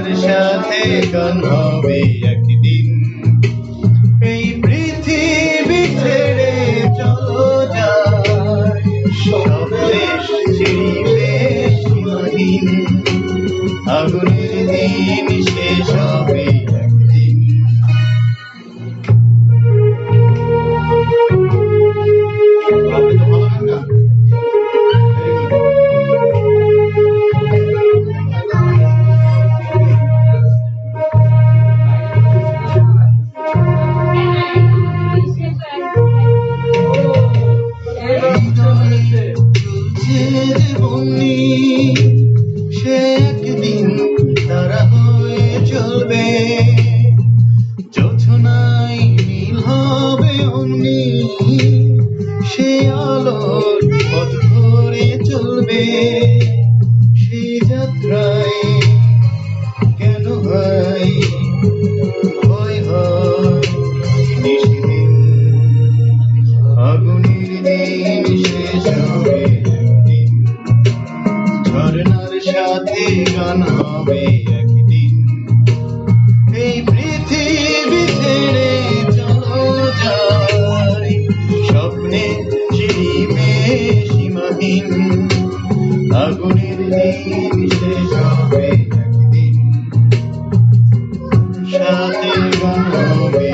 ঝরনার সাথে গান হবে একদিন। এই পৃথিবী ছেড়ে চলো যায়, সব দেশ চিরিবে সীমাহীন। আগুনের দিন শেষ হবে একদিন। আপনি তো ভালো গান গান। সে একদিন তারা হয়ে চলবে, জোছনায় নীল হবে অমনি, সে আলোর পথ ধরে চলবে। সেই যাত্রায় কেন হয় ভয় হয় নিশিদিন। আগুনের দিন শেষ হবে একদিন, ঝরনার সাথে গান হবে একদিন। এই পৃথিবী ছেড়ে চলো যাই, স্বপ্নে চিরিবে সীমাহীন। আগুনের দিন শেষ হবে একদিন, সাথে গান হবে